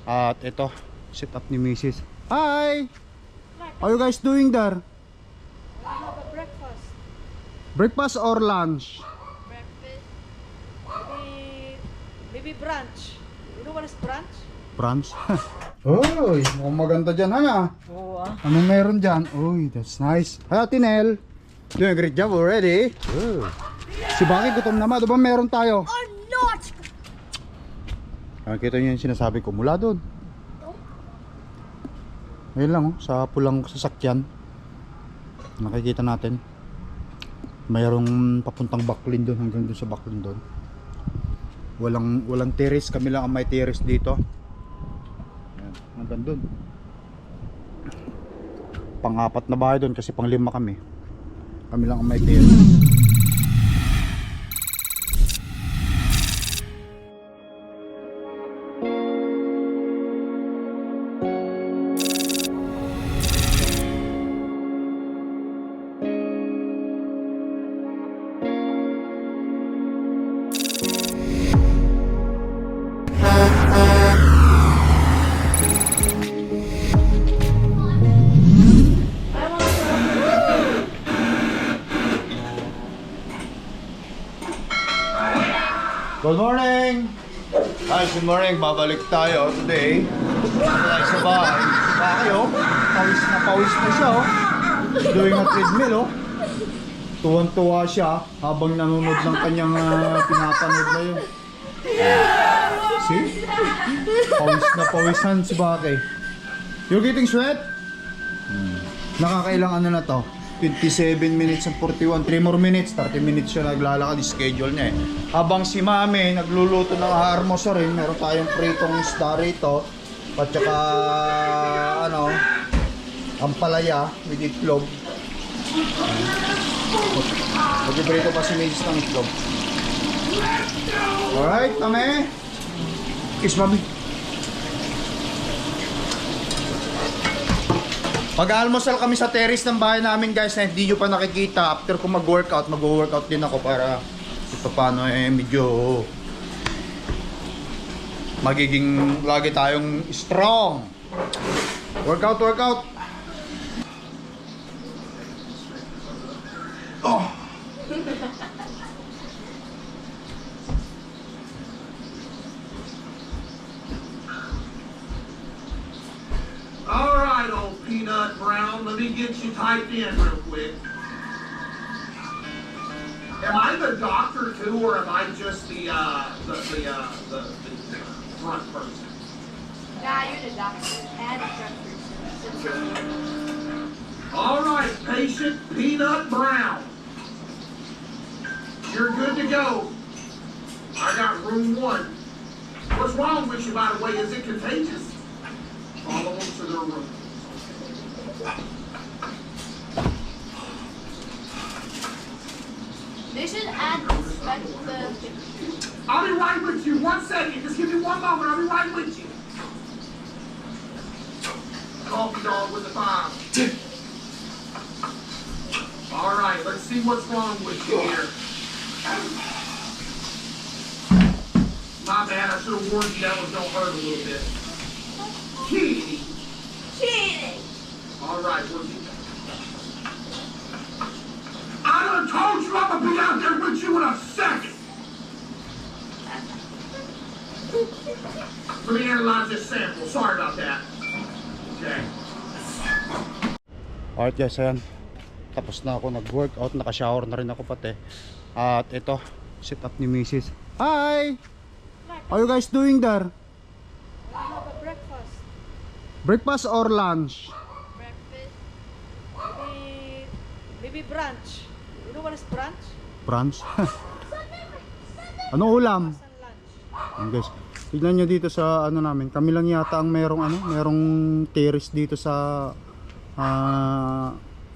At ito, set up ni Mrs. Hi! How are you guys doing there? I have a breakfast. Breakfast or lunch? Breakfast. Maybe brunch. You know what is brunch? Brunch? Uy, mukhang maganda dyan ha. Oo Anong meron dyan? Uy, that's nice. Hi Tinel. Doing a great job already. Si Baki gutom naman. Diba meron tayo? Or not! Kita niyo yung sinasabi ko mula doon. Ayun lang oh, sa pulang sasakyan. Nakikita natin. Mayroong papuntang Backlin doon, hanggang doon sa Backlin doon. Walang terrace, kami lang ang may terrace dito. Ayan, hanggang doon. Pang-apat na bahay doon kasi pang-5 kami. Kami lang ang may terrace. Good morning! Hi, good morning. Babalik tayo today. Tayo sa bahay. Bakit oh? Pawis na siya oh. Doing a treadmill oh. Tuwan-tuwa siya habang nanonood ng kanyang pinapanood na yun. See? Pawis na pawisan si Bakit. You're getting sweat? Nakakailang ano na to? 27 minutes and 41, 3 more minutes, 30 minutes siya naglalakad, schedule niya eh. Habang si Mami nagluluto ng harmosa rin, meron tayong pritong isda rito, at saka ano, ampalaya with itlog. Magpiprito pa si Mrs. ng itlog. Alright, Mami. Kiss Mami. Mag-almusal kami sa terrace ng bahay namin guys na hindi nyo pa nakikita. After ko mag-workout din ako para ito paano medyo magiging lagi tayong strong. Workout. Oh. Alright, old peanut brown, let me get you typed in real quick. Am I the doctor too, or am I just the front person? Nah, you're the doctor and drug person. Alright, patient peanut brown. You're good to go. I got room 1. What's wrong with you, by the way? Is it contagious? Follow them to their room. They should add respect the... I'll be right with you. 1 second. Just give me 1 moment. I'll be right with you. Coffee dog with the 5. All right. Let's see what's wrong with you here. My bad. I should have warned you that was gonna hurt a little bit. Cheating. All right. I done told you I'm gonna be out there with you in a second. Let me analyze this sample. Sorry about that. Okay. Alright guys, ayan. Tapos na ako nag-workout, naka-shower na rin ako pati. At ito, set up ni Mrs. Hi! How are you guys doing there? I have a breakfast. Breakfast or lunch? Breakfast. Maybe brunch. You know what is brunch? Brunch? Ano ulam? And lunch. Ayan guys, tignan nyo dito sa ano namin. Kami lang yata ang merong terrace dito sa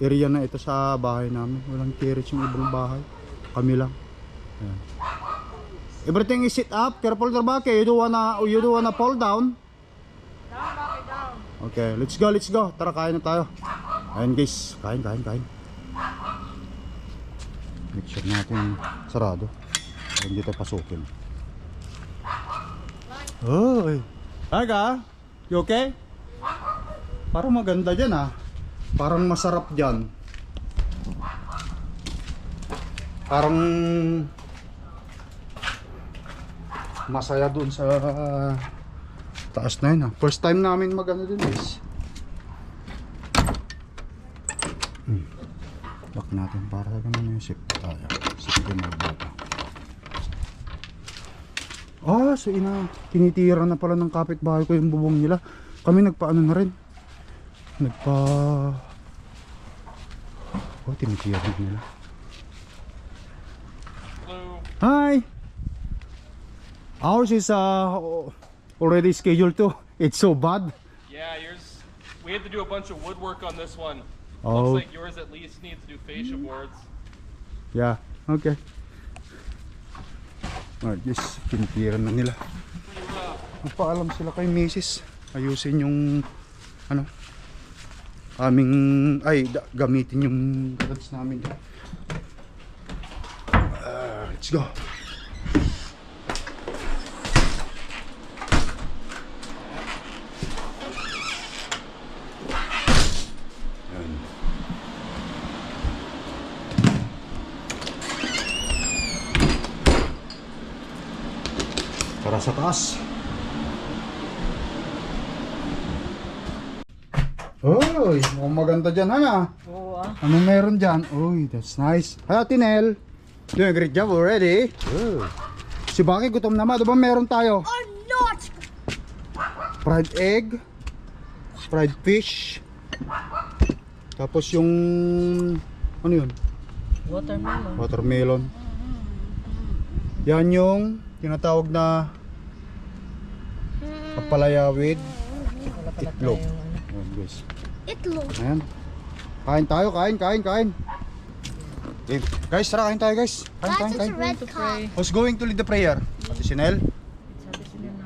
area na ito sa bahay namin. Walang terrace yung ibang bahay. Kami lang. Ayan. Everything is sit up. Careful Trabake. You don't wanna fall down. Down, Bakit, down. Okay, let's go. Tara, kain na tayo. Ayan guys, kain. Make sure natin sarado. Hindi tayo pasukin. Oy. Hi ka? You okay? Parang maganda dyan ah. Parang masarap dyan. Parang masaya dun sa taas na yun ah. First time namin mag-ano dun guys. Lock natin para ganun yung safety tayo. Safety na bata. Ah, so tinitira na pala ng kapitbahay ko yung bubong nila. Kami nagpaano na rin. Oh, tinitira na nila. Hello. Hi! Ours is already scheduled to. It's so bad. Yeah, yours. We had to do a bunch of woodwork on this one. Oh. Looks like yours at least needs to do fascia boards. Yeah, okay. Alright, yes, tinitira na nila. Pretty rough. Magpaalam sila kay Mrs. Ayusin yung ano aming gamitin yung garage namin. Let's go. Yan. Para sa taas. Uy, mukhang maganda dyan ha. Oo ah. Anong meron dyan? Uy, that's nice. Hi, Tinel. Doing a great job already. Si Baki, gutom naman. Ano ba meron tayo? I'm not! Fried egg. Fried fish. Tapos yung... Ano yun? Watermelon. Watermelon. Yan yung tinatawag na papalaya with itlog. Ayan, guys. Itlog. Ayan. Kain tayo, kain. Okay. Guys, tara, kain tayo guys. Kain. That's a red cup. Who's going to lead the prayer? Ate Sinel? Sabi sila na.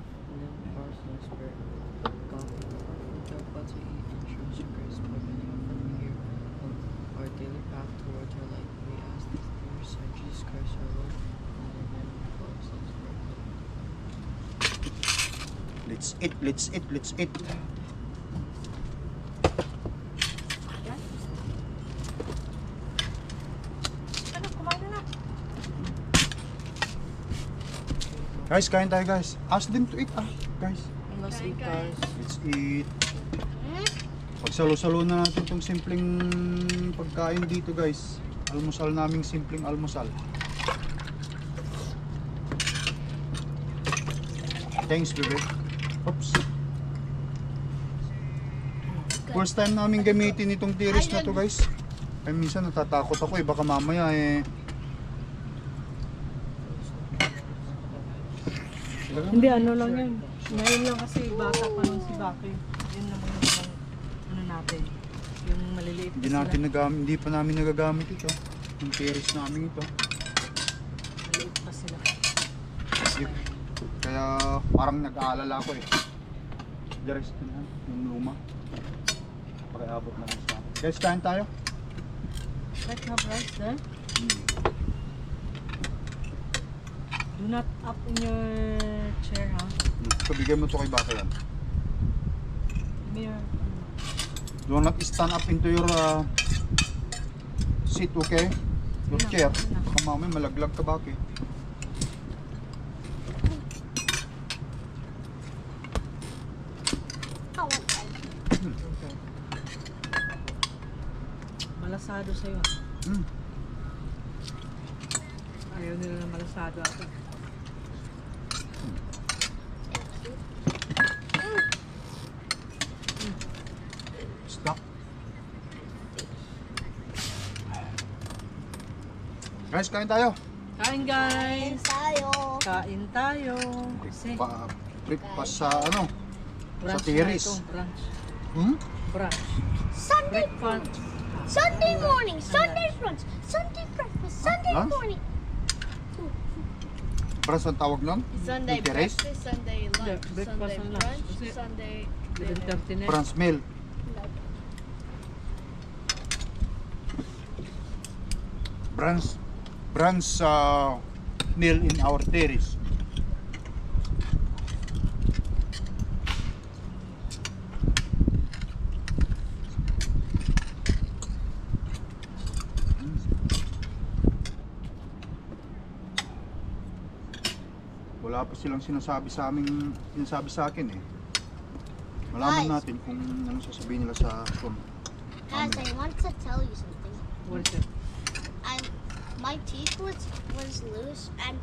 Let's eat. Ano, kumain na. Guys, kain tayo guys. Ask them to eat guys. Let's eat, guys. Let's eat. Pagsalo-salo na natin itong simpleng pagkain dito guys. Almusal naming simpleng almusal. Thanks, bebe. Oops. First time namin gamitin itong tiris na to guys. Ay minsan natatakot ako baka mamaya Hindi, ano lang yun. Ngayon lang kasi bata pa nun si Baki. Yun naman yung ano natin. Yung maliliit pa sila. hindi pa namin nagagamit ito. Yung tiris namin ito. Maliit pa sila. Kaya parang nag-aalala ko The rest na yung luma. Pakiabot na lang sa akin. Guys, kain tayo. Let's have rice there. Do not up in your chair, ha? So, bigay mo ito kay Baka yan. Mirror. Do not stand up into your seat, okay? Your chair. Baka mamaya malaglag ka, Baki. Malasado sa'yo. Ayaw nila na malasado ako. Stop. Guys, kain tayo. Kain, guys! Tayo. Kain tayo! Kasi Breakfast sa ano? brunch tiris. na ito, brunch. Brunch. Sunday. Breakfast. Sunday morning. Sunday brunch. Sunday breakfast. Sunday Lunch? morning. Para sa tawag nun? Sunday Yung tiris? breakfast, Sunday lunch, breakfast Sunday and lunch. brunch, Kasi- Sunday 11:30 na. France meal. Brunch meal in our terrace. Wala pa silang sinasabi sa akin eh. Malaman Guys. natin kung anong sasabihin nila sa phone. Guys, I want to tell you something. What is it? My teeth was loose, and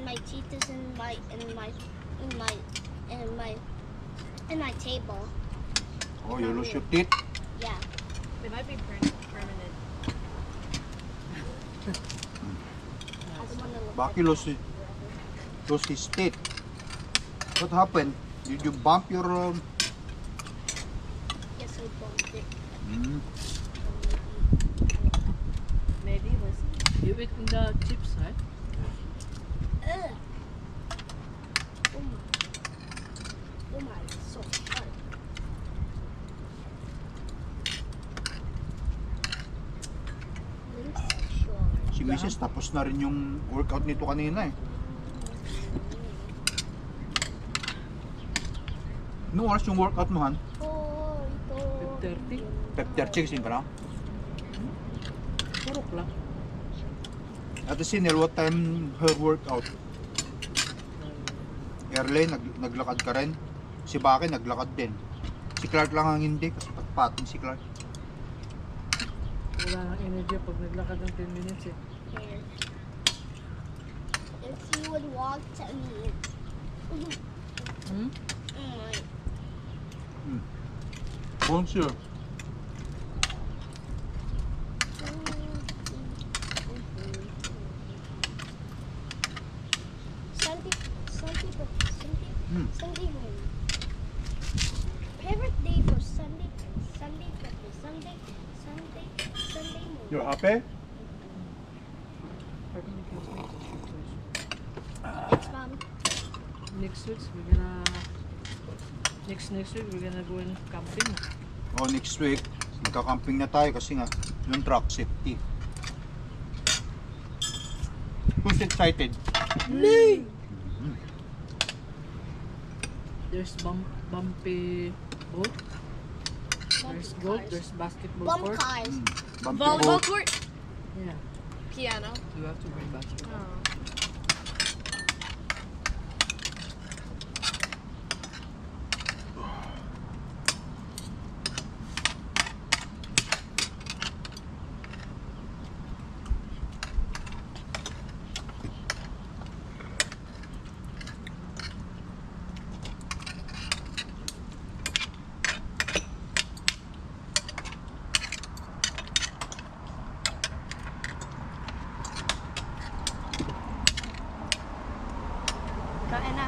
my teeth is in my table. Oh, you lose your teeth. Yeah. They might be permanent. I don't want to look. Baki lost his teeth. What happened? Did you bump your... Yes, I bumped it. Maybe we'll see. You eat in the chips, right? Ugh. Oh my, it's so hard. Link's short. Si Mrs. tapos na rin yung workout nito kanina eh. Anong oras yung workout mo, Han? Oh, ito. 5:30? Pep checking ka na? 4 o'clock. Ate Sinel, what time her workout? Early, naglakad ka rin. Si Baki, naglakad din. Si Clark lang ang hindi, kasi patpatin si Clark. Wala nang energy pag naglakad ng 10 minutes eh. Here. If you would walk 10 minutes. Hmm? Bonjour. Sunday morning. Favorite day for Sunday morning. You're happy? Thanks, Mom. Next week we're gonna go in camping. Oh, next week, magka-camping na tayo kasi nga, yung truck safety. Who's excited? There's bumpy boat. There's goat. cars. There's basketball Bump court. cars. Bumpy Volleyball boat. court. Yeah, Piano. you have to bring basketball. Oh. Kain na.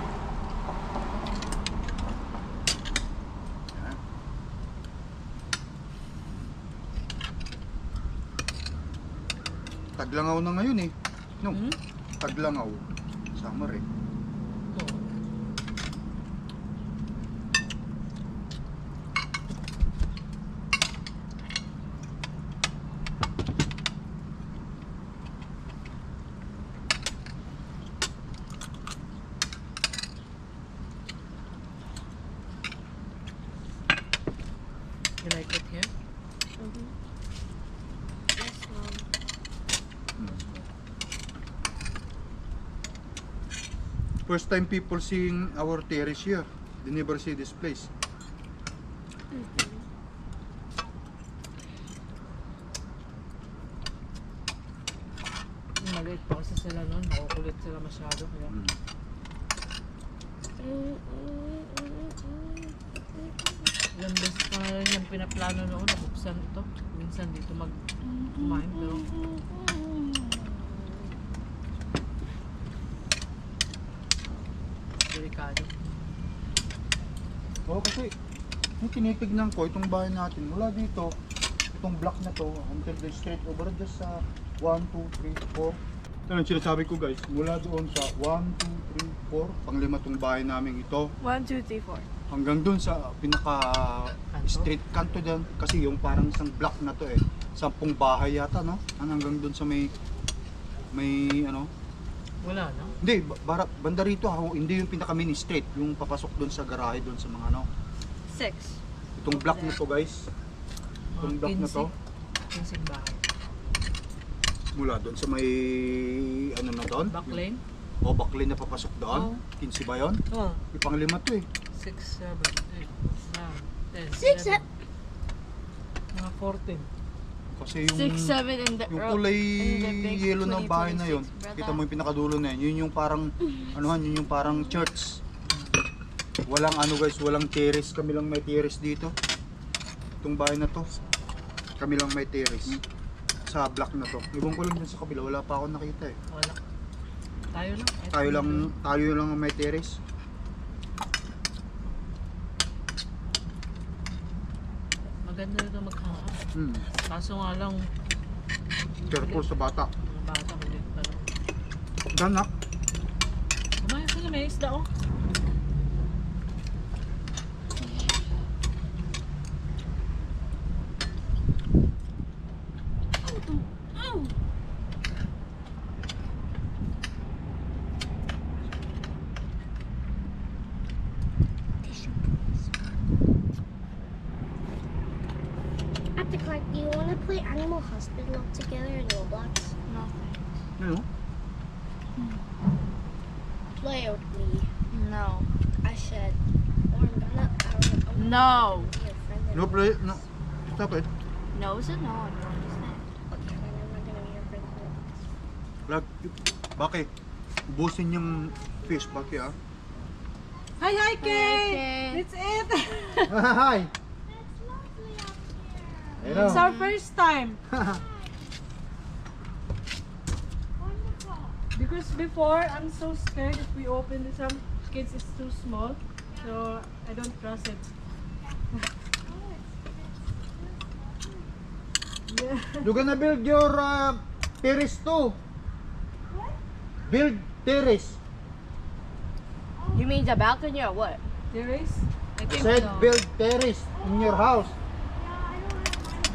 Taglangaw na ngayon eh. No, Hmm? Taglangaw. Summer eh. Oo. You like it here? Yes, Mom. First time people seeing our terrace here. They never see this place. Maliit pa kasi sila noon. Makukulit sila masyado. Kaya ilang beses pa na rin yung pinaplano noon. Nabuksan ito. Minsan dito kumain. Pero delikado. Oo, kasi yung tinitignan ko, itong bahay natin, mula dito, itong block na to, until the straight over just sa 1, 2, 3, 4. Ito ang sinasabi ko guys, mula doon sa 1, 2, 3, 4, panglima tong bahay namin ito, 1, 2, 3, 4. hanggang doon sa pinaka street kanto dyan, kasi yung parang isang block na to eh, 10 bahay yata no, hanggang doon sa may ano, Wala na. hindi, banda rito, hindi yung pinaka mini street, yung papasok doon sa garahe doon sa mga ano, 6. itong block na to guys, itong block na to, 15 bahay. mula doon sa may ano na doon, Back lane. O, bakli na papasok doon? 15 ba yun? Oh, Ipang 5 to eh. 6, 7, 8, 9, 10, 6, 11, mga 14. Kasi yung, 6, 7 in the yung kulay in the big yellow ng bahay na yun, 2026, brother. kita mo yung pinakadulo na yun, yun yung parang, anuhan, yun yung parang church. Walang ano guys, walang terrace, kami lang may terrace dito. Itong bahay na to, kami lang may terrace. Sa block na to. Ibang ko lang dun sa kabila, wala pa ako nakita eh. Wala. Tayo lang. Tayo lang ang may terrace. Maganda ito mag-hangout. Kaso nga lang, Careful sa bata. mga bata ulit. Ganak. Kumain sila, may isda oh. Ate Clark, do you want to play Animal Hospital together in Roblox? Nothing. Ano? Play with me. No. I said. Or I'm gonna No. be your friend. in No play, Roblox. no. Stop it. No is a no. I don't understand. Okay, then I'm not gonna be your friend. in Roblox. Lag, bakit? Ubusin yung fish, bakit ah? Hi, hi, Kay! Kay. It's it! Hi! Hello. It's our first time. Because before, I'm so scared if we open this, some kids it's too small. So, I don't trust it. Yeah. You're gonna build your terrace too. Build terrace. You mean the balcony or what? There is? I I think said so. build terrace in your house.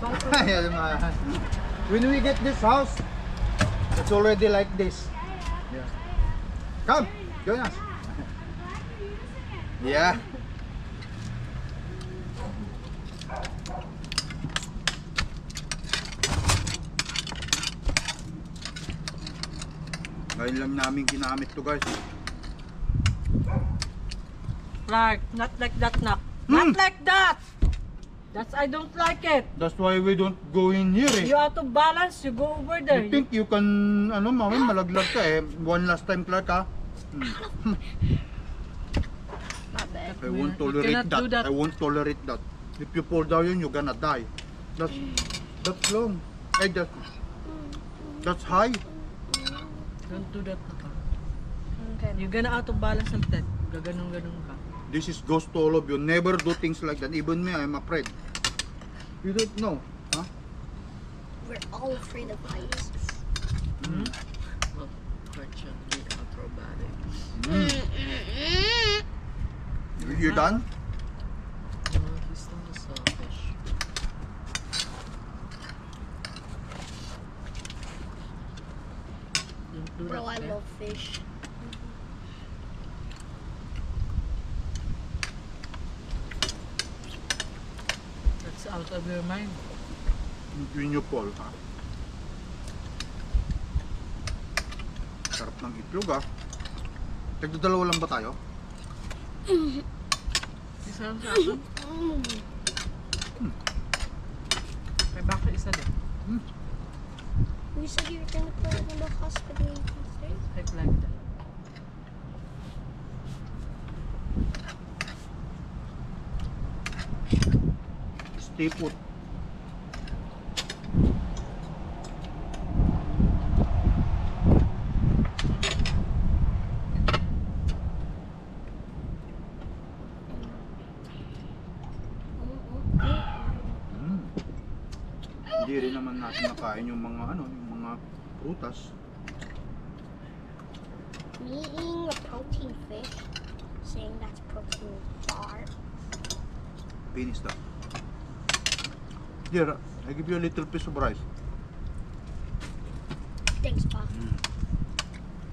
Balcony. Ayan, when we get this house, it's already like this. Yeah. Come, join us. Yeah. Ngayon lang namin ginamit to guys. Clark, not like that, knock. Not like that! That's, I don't like it. That's why we don't go in here eh. You out of balance, you go over there. You think you can, ano mami, malaglag ka eh. One last time Clark ha. Not bad. I won't You tolerate cannot do that. that. I won't tolerate that. If you fall down yun, you're gonna die. That's long. Eh, that's high. Don't do that. Okay. You're gonna out of balance ng tet. Gaganong-ganong ka. This is goes to all of you. Never do things like that. Even me, I'm afraid. You don't know. Huh? We're all afraid of heights. Well, Clark should be acrobatic. You're done? No, he's still the selfish. Don't do Bro, I that, love fish. That's out of your mind. Yun yung Paul ha. Sarap ng itlog ha. Tagdadalawa lang ba tayo? Isa lang sa akin. May baka isa din. You said you were gonna play Animal Hospital today? I like that. Stay put. Hindi rin naman natin nakain yung mga ano, yung mga prutas. Me eating a protein fish, saying that's protein bar. Finish that. Here, I give you a little piece of rice. Thanks, Pa.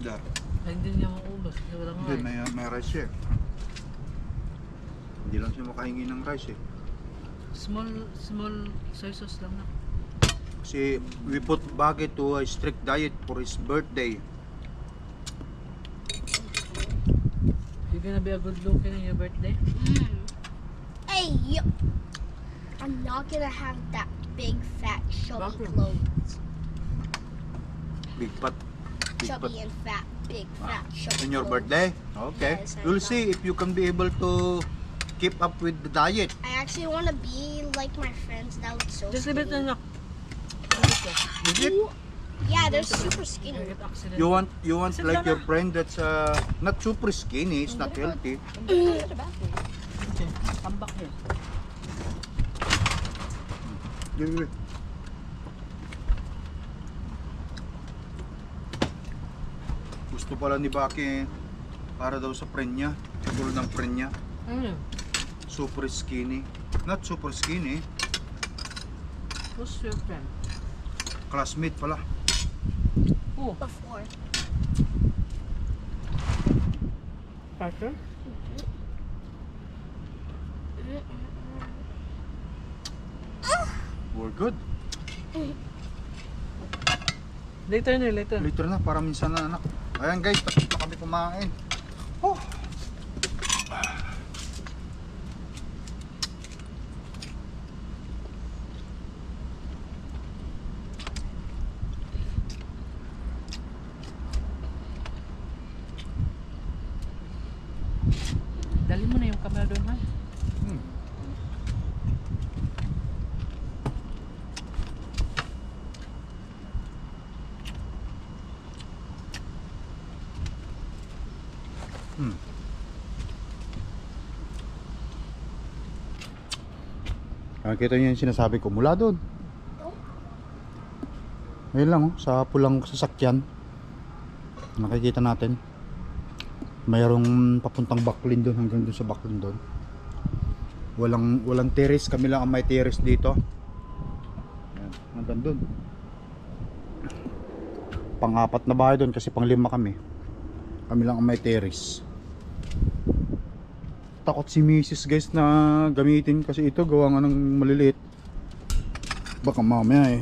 There. Ay, hindi niya maubos. Kasi wala nga Hindi, eh. may rice siya. Hindi lang siya makahingi ng rice eh. Small soy sauce lang na. Kasi we put Bagay to a strict diet for his birthday. You're gonna be a good looking on your birthday. Hey, I'm not gonna have that big fat chubby Bakit? clothes. Big fat. Big fat. Chubby and fat, big fat chubby In your clothes. birthday? Okay. Yes, I We'll thought. see if you can be able to keep up with the diet. I actually want to be like my friends that look so Just a bit skinny. na. Is it? Yeah, they're super skinny. Get accident. You want Sit like down your friend that's not super skinny, it's not healthy. Tambak niya. Give it. Gusto pala ni Baki para daw sa friend niya. Siguro ng friend niya. Ano? Super skinny. Not super skinny. Who's your friend? Classmate pala. Who? Before. Parker? We're good. Later na, later. Later na, para minsan na anak. Ayan guys, tapos na kami kumain. Oh. Dali mo na yung camera doon, ha? Nakikita niyo yung sinasabi ko, mula doon. Ayun lang oh, sa pulang sasakyan. Nakikita natin. Mayroong papuntang Backlin doon, hanggang doon sa Backlin doon. Walang terrace, kami lang ang may terrace dito. Ayan, hanggang doon. Pang-apat na bahay doon kasi pang-5 kami. Kami lang ang may terrace. Takot si Mrs. guys na gamitin kasi ito gawa nga ng maliliit. Baka mamaya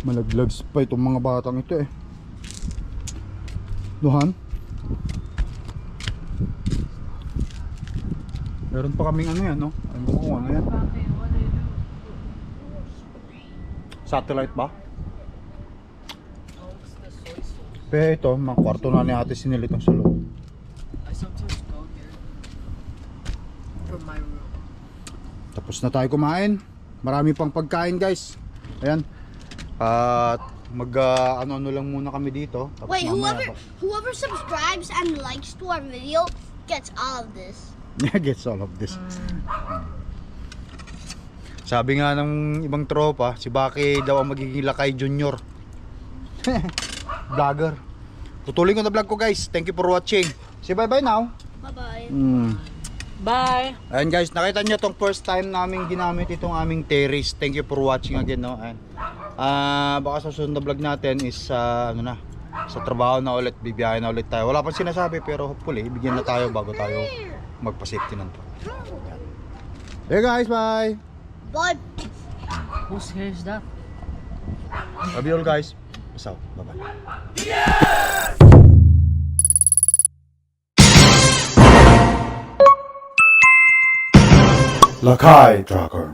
malaglags pa itong mga batang ito Duhan. Meron pa kaming ano yan, no? Ano ko ano yan? Satellite ba? Pero ito, mga kwarto na ni ate sinilit ang sa loob. I sometimes go here from my room. Tapos na tayo kumain. Marami pang pagkain guys. Ayan. At ano lang muna kami dito. Tapos Wait, mamaya whoever subscribes and likes to our video gets all of this. gets all of this. Sabi nga ng ibang tropa, si Baki daw ang magiging Lakay Junior. Vlogger. Tutuloy ko na vlog ko guys. Thank you for watching. Say bye bye now. Bye-bye. Bye! Ayan guys, nakita nyo tong first time namin ginamit itong aming terrace. Thank you for watching again, no. And baka sa susunod na vlog natin is ano na, sa trabaho na ulit, bibiyahe na ulit tayo. Wala pang sinasabi pero hopefully bigyan na tayo bago tayo magpa-safety ng to. Hey guys, bye. Bye. Whose hair is that? Love you all guys. Peace out. Bye bye. Lakay Tracker.